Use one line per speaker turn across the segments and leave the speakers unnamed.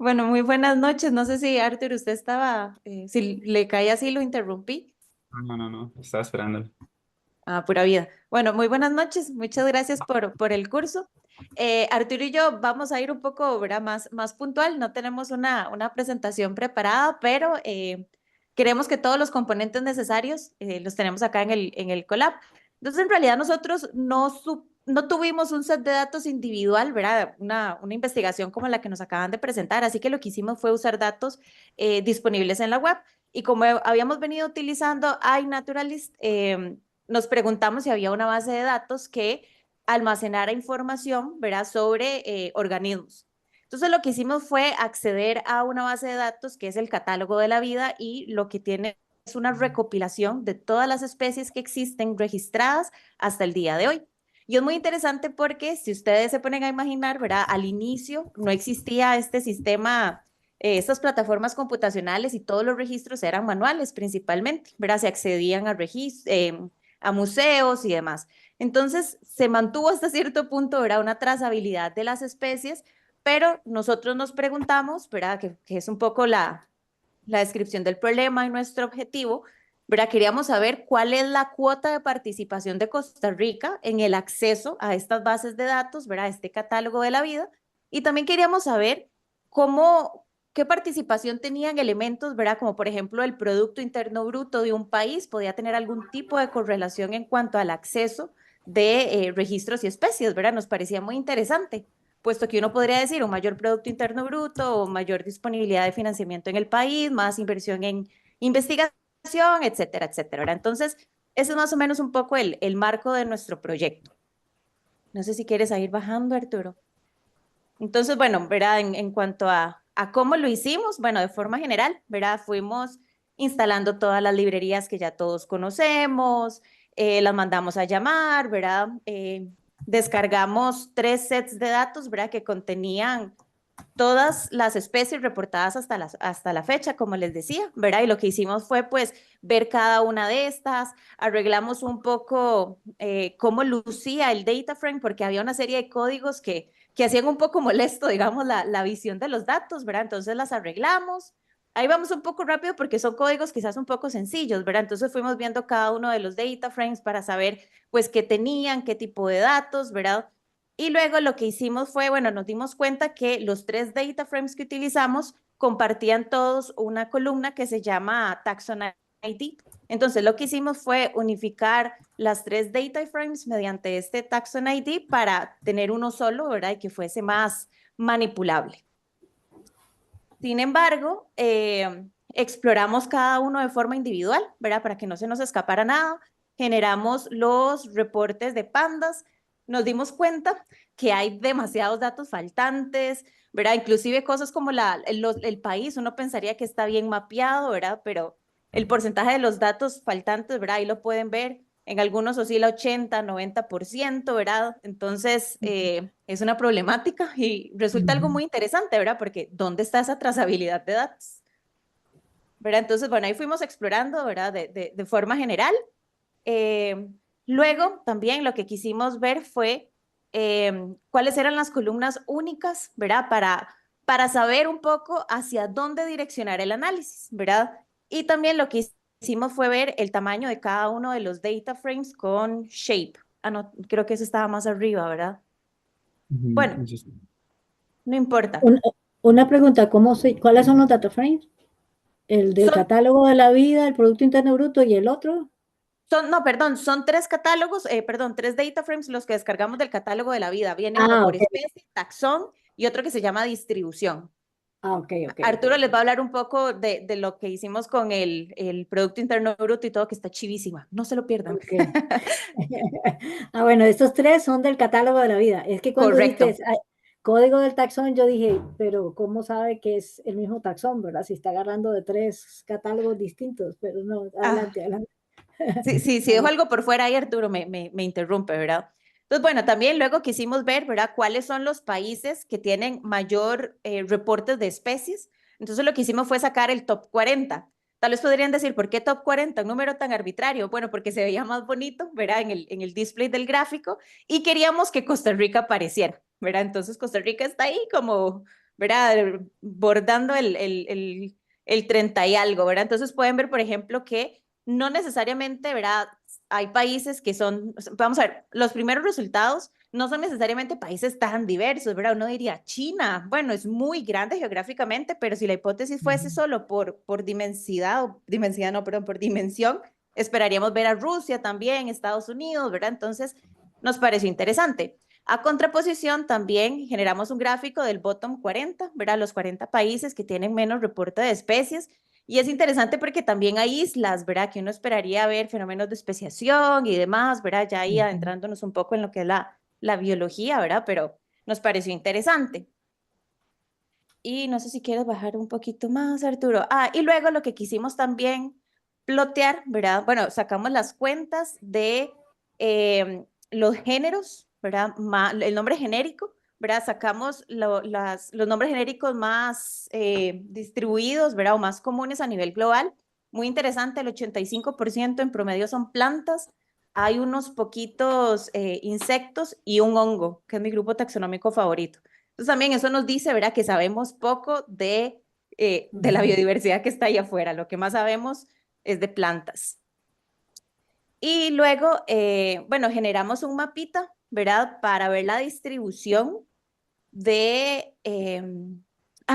Bueno, muy buenas noches. No sé si Arthur, usted estaba, si le caía así, lo interrumpí.
No, no, no, estaba esperando.
Ah, pura vida. Bueno, muy buenas noches. Muchas gracias por el curso. Arturo y yo vamos a ir un poco, ¿verdad? Más puntual. No tenemos una presentación preparada, pero queremos que todos los componentes necesarios los tenemos acá en el Colab. Entonces, en realidad nosotros no tuvimos un set de datos individual, ¿verdad? Una investigación como la que nos acaban de presentar. Así que lo que hicimos fue usar datos disponibles en la web. Y como habíamos venido utilizando iNaturalist, nos preguntamos si había una base de datos que almacenara información, ¿verdad?, sobre organismos. Entonces lo que hicimos fue acceder a una base de datos que es el catálogo de la vida y lo que tiene es una recopilación de todas las especies que existen registradas hasta el día de hoy. Y es muy interesante porque si ustedes se ponen a imaginar, ¿verdad? Al inicio no existía este sistema, estas plataformas computacionales y todos los registros eran manuales principalmente, ¿verdad? Se accedían a museos y demás. Entonces, se mantuvo hasta cierto punto, ¿verdad? Una trazabilidad de las especies, pero nosotros nos preguntamos, ¿verdad? Que es un poco la descripción del problema y nuestro objetivo, ¿verdad? Queríamos saber cuál es la cuota de participación de Costa Rica en el acceso a estas bases de datos, ¿verdad? Este catálogo de la vida. Y también queríamos saber qué participación tenían elementos, ¿verdad? Como por ejemplo el Producto Interno Bruto de un país podía tener algún tipo de correlación en cuanto al acceso de registros y especies, ¿verdad? Nos parecía muy interesante, puesto que uno podría decir un mayor Producto Interno Bruto o mayor disponibilidad de financiamiento en el país, más inversión en investigación, etcétera, etcétera, ¿verdad? Entonces, ese es más o menos un poco el marco de nuestro proyecto. No sé si quieres ir bajando, Arturo. Entonces, bueno, ¿verdad? En cuanto a cómo lo hicimos, bueno, de forma general, ¿verdad? Fuimos instalando todas las librerías que ya todos conocemos, las mandamos a llamar, ¿verdad? Descargamos 3 sets de datos, ¿verdad? Que contenían todas las especies reportadas hasta la fecha, como les decía, ¿verdad? Y lo que hicimos fue, pues, ver cada una de estas, arreglamos un poco cómo lucía el data frame, porque había una serie de códigos que hacían un poco molesto, digamos, la visión de los datos, ¿verdad? Entonces las arreglamos. Ahí vamos un poco rápido porque son códigos quizás un poco sencillos, ¿verdad? Entonces fuimos viendo cada uno de los data frames para saber, pues, qué tenían, qué tipo de datos, ¿verdad? Y luego lo que hicimos fue, bueno, nos dimos cuenta que los 3 data frames que utilizamos compartían todos una columna que se llama Taxon ID. Entonces lo que hicimos fue unificar las 3 data frames mediante este Taxon ID para tener uno solo, ¿verdad? Y que fuese más manipulable. Sin embargo, exploramos cada uno de forma individual, ¿verdad? Para que no se nos escapara nada. Generamos los reportes de pandas. Nos dimos cuenta que hay demasiados datos faltantes, ¿verdad? Inclusive cosas como el país, uno pensaría que está bien mapeado, ¿verdad? Pero el porcentaje de los datos faltantes, ¿verdad? Ahí lo pueden ver. En algunos oscila 80, 90%, ¿verdad? Entonces, es una problemática y resulta algo
Ujú.
muy interesante, ¿verdad? Porque ¿dónde está esa trazabilidad de datos? ¿Verdad? Entonces, bueno, ahí fuimos explorando, ¿verdad? De forma general. Eh, Luego, también lo que quisimos ver fue cuáles eran las columnas únicas, ¿verdad? Para saber un poco hacia dónde direccionar el análisis, ¿verdad? Y también lo que hicimos fue ver el tamaño de cada uno de los data frames con shape. Ah, no, creo que eso estaba más arriba, ¿verdad?
Ujú,
Bueno,
eso es-
no importa.
Un- Una pregunta, ¿cuáles son los data frames? El del
Son
catálogo de la vida, el Producto Interno Bruto y el otro.
No, perdón, son 3 catálogos, perdón, 3 data frames los que descargamos del catálogo de la vida. Viene uno
Ah,
por
ok.
especie, taxón, y otro que se llama distribución.
Ah, ok, ok, ok,
Arturo les
ok.
va a hablar un poco de lo que hicimos con el Producto Interno Bruto y todo, que está chivísima. No se lo pierdan.
Ok. Ah, bueno, estos tres son del catálogo de la vida. Es que cuando dijiste
Correcto.
código del taxón, yo dije, pero ¿cómo sabe que es el mismo taxón, verdad? Si está agarrando de tres catálogos distintos, pero no,
Ah,
adelante, adelante.
si dejo algo por fuera ahí, Arturo me interrumpe, ¿verdad? Entonces, bueno, también luego quisimos ver, ¿verdad?, cuáles son los países que tienen mayor reportes de especies. Entonces, lo que hicimos fue sacar el top 40. Tal vez podrían decir, ¿por qué top 40? Un número tan arbitrario. Bueno, porque se veía más bonito, ¿verdad?, en el display del gráfico y queríamos que Costa Rica apareciera, ¿verdad? Entonces, Costa Rica está ahí como, ¿verdad? Bordando el 30 y algo, ¿verdad? Entonces pueden ver, por ejemplo, que no necesariamente, ¿verdad? Hay países que son, vamos a ver, los primeros resultados no son necesariamente países tan diversos, ¿verdad? Uno diría China, bueno, es muy grande geográficamente, pero si la hipótesis fuese solo por dimensidad, o dimensidad no, perdón, por dimensión, esperaríamos ver a Rusia también, Estados Unidos, ¿verdad? Entonces, nos pareció interesante. A contraposición, también generamos un gráfico del bottom 40, ¿verdad? Los 40 países que tienen menos reporte de especies. Y es interesante porque también hay islas, ¿verdad? Que uno esperaría ver fenómenos de especiación y demás, ¿verdad? Ya ahí adentrándonos un poco en lo que es la biología, ¿verdad? Pero nos pareció interesante. Y no sé si quieres bajar un poquito más, Arturo. Ah, y luego lo que quisimos también plotear, ¿verdad? Bueno, sacamos las cuentas de los géneros, ¿verdad? El nombre genérico, ¿verdad? Sacamos los nombres genéricos más distribuidos, ¿verdad? O más comunes a nivel global. Muy interesante, el 85% en promedio son plantas. Hay unos poquitos insectos y un hongo, que es mi grupo taxonómico favorito. Entonces también eso nos dice, ¿verdad? Que sabemos poco de la biodiversidad que está ahí afuera. Lo que más sabemos es de plantas. Y luego, bueno, generamos un mapita, ¿verdad? Para ver la distribución de...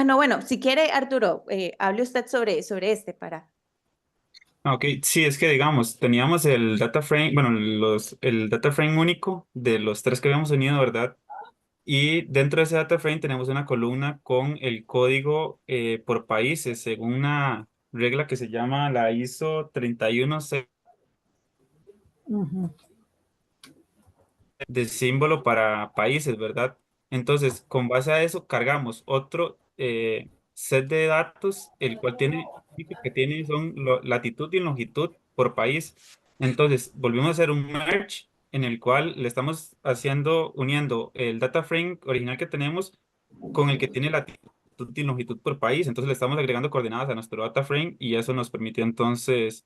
no, bueno, si quiere, Arturo, hable usted sobre este para...
Ok, sí, es que digamos, teníamos el data frame, bueno, el data frame único de los tres que habíamos unido, ¿verdad? Y dentro de ese data frame tenemos una columna con el código por países, según una regla que se llama la ISO 316
Ujú,
de símbolo para países, ¿verdad? Entonces, con base a eso, cargamos otro set de datos, el cual tiene, que tiene son latitud y longitud por país. Entonces, volvimos a hacer un merge en el cual le estamos haciendo, uniendo el data frame original que tenemos con el que tiene latitud y longitud por país. Entonces, le estamos agregando coordenadas a nuestro data frame y eso nos permitió entonces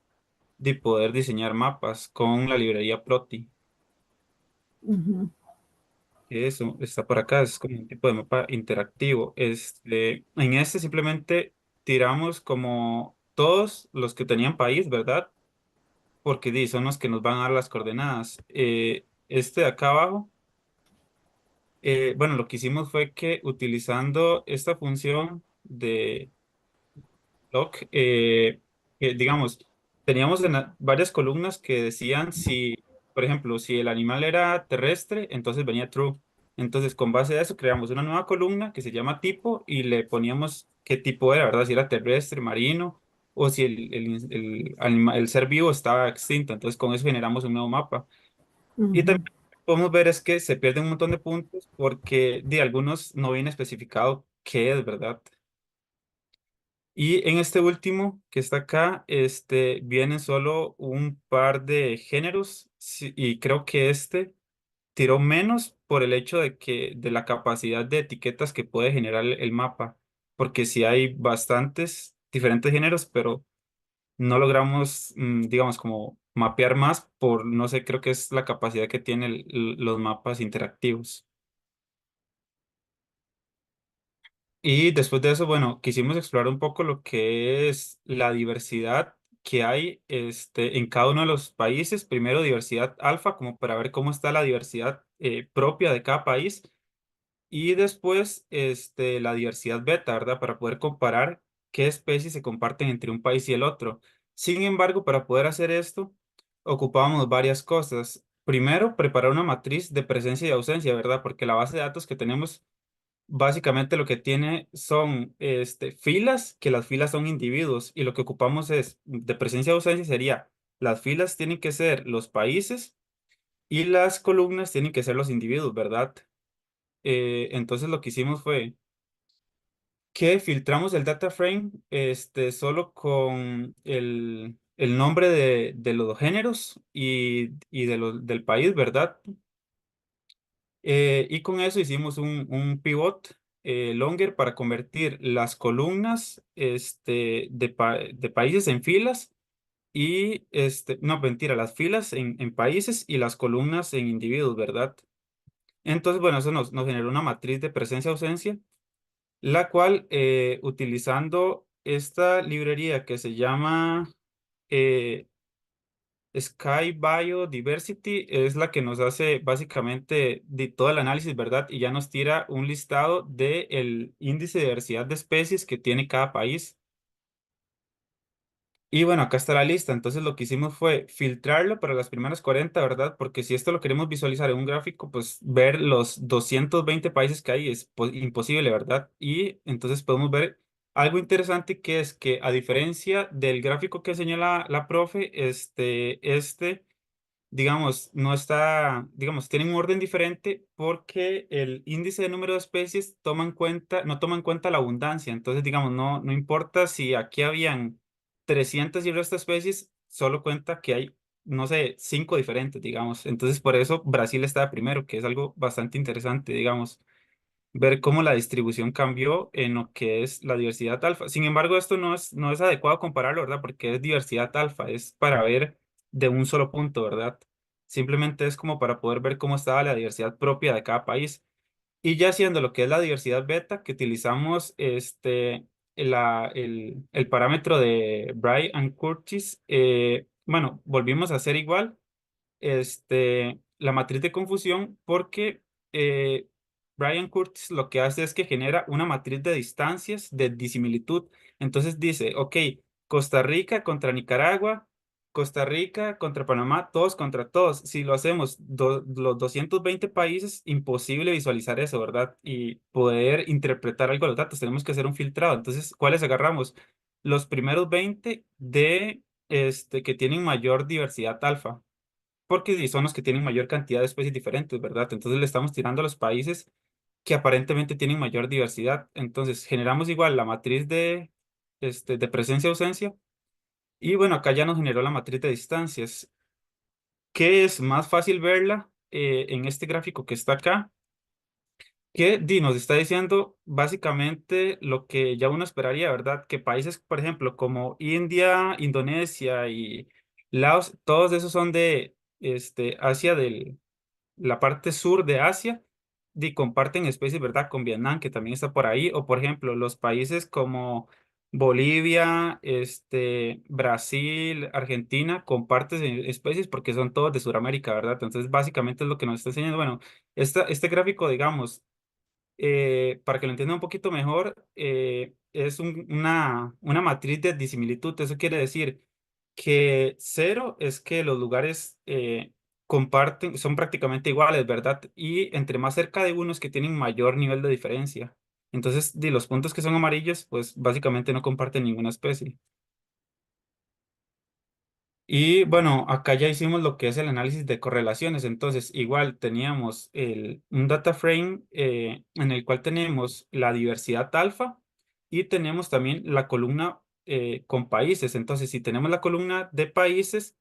de poder diseñar mapas con la librería Plotly.
ujú,
Eso está por acá, es como un tipo de mapa interactivo. En este simplemente tiramos como todos los que tenían país, ¿verdad? Porque son los que nos van a dar las coordenadas. Este de acá abajo, bueno, lo que hicimos fue que utilizando esta función de log, que, digamos, teníamos varias columnas que decían si, por ejemplo, si el animal era terrestre, entonces venía true. Entonces, con base a eso, creamos una nueva columna que se llama tipo y le poníamos qué tipo era, ¿verdad? Si era terrestre, marino, o si el ser vivo estaba extinto. Entonces, con eso generamos un nuevo mapa. Y
ujú.
también podemos ver es que se pierden un montón de puntos porque de algunos no viene especificado qué es, ¿verdad? Y en este último que está acá, vienen solo un par de géneros y creo que este tiró menos por el hecho de la capacidad de etiquetas que puede generar el mapa, porque sí hay bastantes diferentes géneros, pero no logramos, digamos, como mapear más por, no sé, creo que es la capacidad que tienen los mapas interactivos. Y después de eso, bueno, quisimos explorar un poco lo que es la diversidad que hay en cada uno de los países. Primero, diversidad alfa, como para ver cómo está la diversidad propia de cada país. Y después, la diversidad beta, ¿verdad? Para poder comparar qué especies se comparten entre un país y el otro. Sin embargo, para poder hacer esto, ocupábamos varias cosas. Primero, preparar una matriz de presencia y ausencia, ¿verdad? Porque la base de datos que tenemos básicamente lo que tiene son filas, que las filas son individuos, y lo que ocupamos es de presencia o ausencia sería, las filas tienen que ser los países y las columnas tienen que ser los individuos, ¿verdad? Entonces lo que hicimos fue que filtramos el data frame solo con el nombre de los géneros y del país, ¿verdad? Y con eso hicimos un pivot longer para convertir las columnas de países en filas y, no, mentira, las filas en países y las columnas en individuos, ¿verdad? Entonces, bueno, eso nos generó una matriz de presencia-ausencia la cual utilizando esta librería que se llama eh, Sky Biodiversity es la que nos hace básicamente de todo el análisis, ¿verdad? Y ya nos tira un listado del índice de diversidad de especies que tiene cada país. Y bueno, acá está la lista. Entonces lo que hicimos fue filtrarlo para las primeras 40, ¿verdad? Porque si esto lo queremos visualizar en un gráfico, pues ver los 220 países que hay es imposible, ¿verdad? Y entonces podemos ver algo interesante que es que a diferencia del gráfico que señala la profe, digamos, no está, digamos, tienen un orden diferente porque el índice de número de especies toma en cuenta, no toma en cuenta la abundancia. Entonces, digamos, no importa si aquí habían 300 y el resto de especies, solo cuenta que hay, no sé, 5 diferentes, digamos. Entonces, por eso Brasil está primero, que es algo bastante interesante, digamos ver cómo la distribución cambió en lo que es la diversidad alfa. Sin embargo, esto no es adecuado compararlo, ¿verdad? Porque es diversidad alfa, es para ver de un solo punto, ¿verdad? Simplemente es como para poder ver cómo estaba la diversidad propia de cada país. Y ya siendo lo que es la diversidad beta, que utilizamos el parámetro de Brian Curtis, bueno, volvimos a hacer igual la matriz de confusión porque eh, Brian Curtis lo que hace es que genera una matriz de distancias de disimilitud. Entonces dice, ok, Costa Rica contra Nicaragua, Costa Rica contra Panamá, todos contra todos. Si lo hacemos los 220 países, imposible visualizar eso, ¿verdad? Y poder interpretar algo de los datos, tenemos que hacer un filtrado. Entonces, ¿cuáles agarramos? Los primeros 20 que tienen mayor diversidad alfa porque sí, son los que tienen mayor cantidad de especies diferentes, ¿verdad? Entonces le estamos tirando a los países que aparentemente tienen mayor diversidad. Entonces generamos igual la matriz de presencia-ausencia y bueno, acá ya nos generó la matriz de distancias, que es más fácil verla en este gráfico que está acá, que nos está diciendo básicamente lo que ya uno esperaría, ¿verdad? Que países, por ejemplo, como India, Indonesia y Laos, todos esos son de Asia la parte sur de Asia y comparten especies, ¿verdad? Con Vietnam, que también está por ahí, o por ejemplo, los países como Bolivia, Brasil, Argentina, comparten especies porque son todos de Sudamérica, ¿verdad? Entonces, básicamente es lo que nos está enseñando. Bueno, este gráfico, digamos, para que lo entienda un poquito mejor, es una matriz de disimilitud. Eso quiere decir que cero es que los lugares comparten, son prácticamente iguales, ¿verdad? Y entre más cerca de unos que tienen mayor nivel de diferencia. Entonces, de los puntos que son amarillos, pues básicamente no comparten ninguna especie. Y bueno, acá ya hicimos lo que es el análisis de correlaciones. Entonces, igual teníamos un data frame en el cual tenemos la diversidad alfa y tenemos también la columna con países. Entonces, si tenemos la columna de países,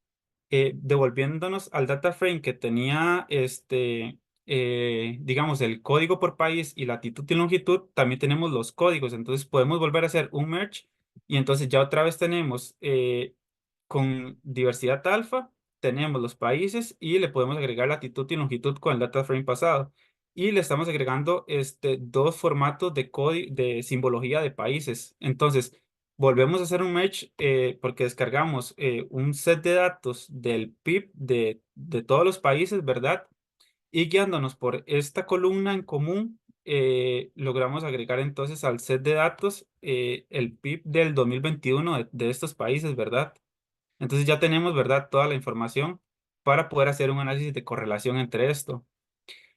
devolviéndonos al data frame que tenía digamos, el código por país y latitud y longitud, también tenemos los códigos. Entonces, podemos volver a hacer un merge y entonces ya otra vez tenemos con diversidad alfa, tenemos los países y le podemos agregar latitud y longitud con el data frame pasado. Y le estamos agregando dos formatos de código de simbología de países. Entonces, volvemos a hacer un match porque descargamos un set de datos del PIB de todos los países, ¿verdad? Y guiándonos por esta columna en común, logramos agregar entonces al set de datos el PIB del 2021 de estos países, ¿verdad? Entonces ya tenemos, ¿verdad?, toda la información para poder hacer un análisis de correlación entre esto.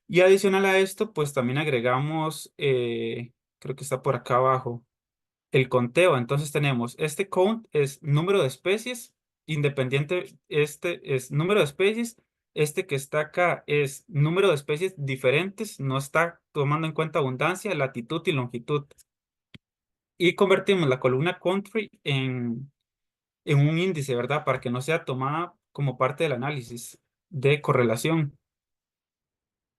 Y adicional a esto, pues también agregamos, creo que está por acá abajo, el conteo. Entonces tenemos, este count es número de especies, independiente, este es número de especies, este que está acá es número de especies diferentes, no está tomando en cuenta abundancia, latitud y longitud. Y convertimos la columna country en un índice, ¿verdad? Para que no sea tomada como parte del análisis de correlación.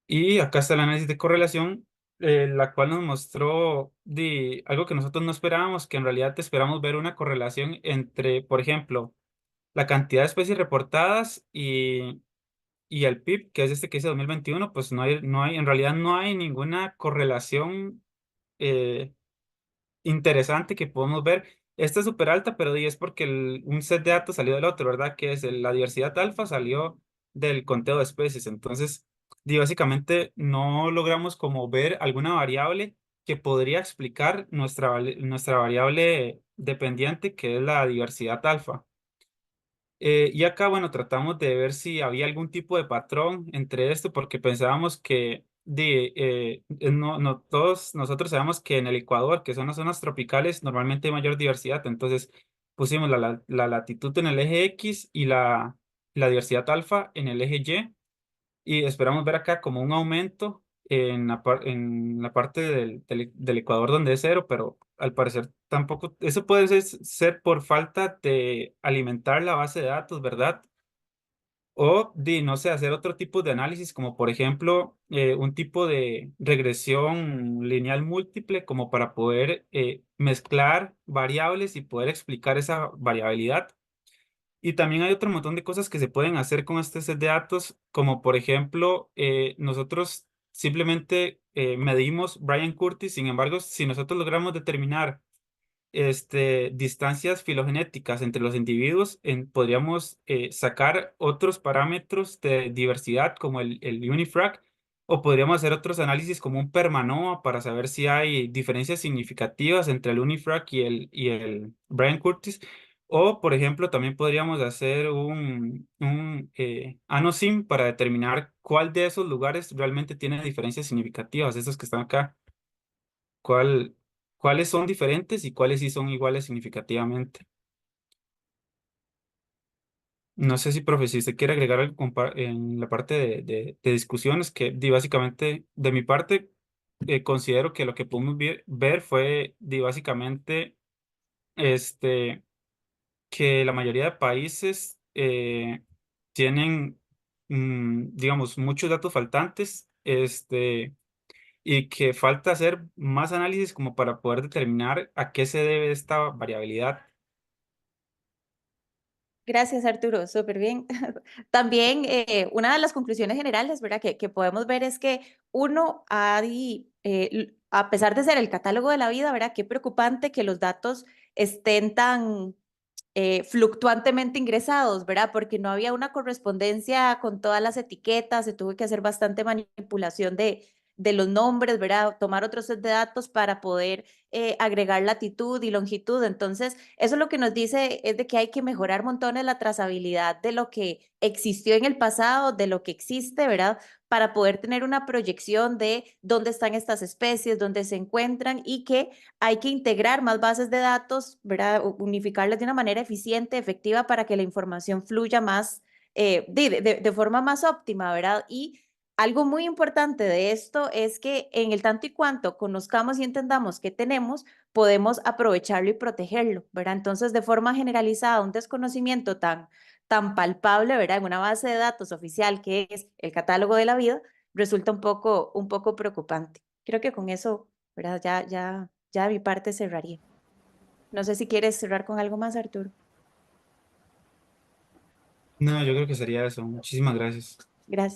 Y acá está el análisis de correlación, la cual nos mostró algo que nosotros no esperábamos, que en realidad esperamos ver una correlación entre, por ejemplo, la cantidad de especies reportadas y el PIB, que es este que dice 2021, pues en realidad no hay ninguna correlación interesante que podemos ver. Esta es súper alta, pero es porque un set de datos salió del otro, ¿verdad? Que es la diversidad alfa salió del conteo de especies. Entonces, básicamente no logramos como ver alguna variable que podría explicar nuestra variable dependiente, que es la diversidad alfa. Y acá, bueno, tratamos de ver si había algún tipo de patrón entre esto, porque pensábamos que no todos nosotros sabemos que en el Ecuador, que son las zonas tropicales, normalmente hay mayor diversidad. Entonces pusimos la latitud en el eje X y la diversidad alfa en el eje Y. Y esperamos ver acá como un aumento en la parte del Ecuador donde es cero, pero al parecer tampoco, eso puede ser por falta de alimentar la base de datos, ¿verdad? O no sé, hacer otro tipo de análisis, como por ejemplo un tipo de regresión lineal múltiple, como para poder mezclar variables y poder explicar esa variabilidad. Y también hay otro montón de cosas que se pueden hacer con este set de datos, como por ejemplo, nosotros simplemente medimos Brian Curtis. Sin embargo, si nosotros logramos determinar distancias filogenéticas entre los individuos, podríamos sacar otros parámetros de diversidad como el UniFrag, o podríamos hacer otros análisis como un PermaNoA para saber si hay diferencias significativas entre el UniFrag y el Brian Curtis. O, por ejemplo, también podríamos hacer un ANOSIM para determinar cuál de esos lugares realmente tiene diferencias significativas, esos que están acá. ¿Cuál, cuáles son diferentes y cuáles sí son iguales significativamente? No sé si, profe, si usted quiere agregar algo en la parte de discusiones, que básicamente de mi parte considero que lo que pudimos ver fue básicamente este, que la mayoría de países tienen, digamos, muchos datos faltantes. Y que falta hacer más análisis como para poder determinar a qué se debe esta variabilidad.
Gracias, Arturo, súper bien. También una de las conclusiones generales, ¿verdad? Que podemos ver es que uno, a pesar de ser el catálogo de la vida, ¿verdad? Qué preocupante que los datos estén tan fluctuantemente ingresados, ¿verdad? Porque no había una correspondencia con todas las etiquetas, se tuvo que hacer bastante manipulación de los nombres, ¿verdad? Tomar otro set de datos para poder agregar latitud y longitud. Entonces, eso lo que nos dice es de que hay que mejorar montones la trazabilidad de lo que existió en el pasado, de lo que existe, ¿verdad? Para poder tener una proyección de dónde están estas especies, dónde se encuentran y que hay que integrar más bases de datos, ¿verdad? Unificarlas de una manera eficiente, efectiva, para que la información fluya más, de forma más óptima, ¿verdad? Y algo muy importante de esto es que en el tanto y cuanto conozcamos y entendamos qué tenemos, podemos aprovecharlo y protegerlo, ¿verdad? Entonces, de forma generalizada, un desconocimiento tan palpable, ¿verdad? En una base de datos oficial que es el catálogo de la vida, resulta un poco preocupante. Creo que con eso, ¿verdad? Ya mi parte cerraría. No sé si quieres cerrar con algo más, Arturo.
No, yo creo que sería eso. Muchísimas gracias.
Gracias.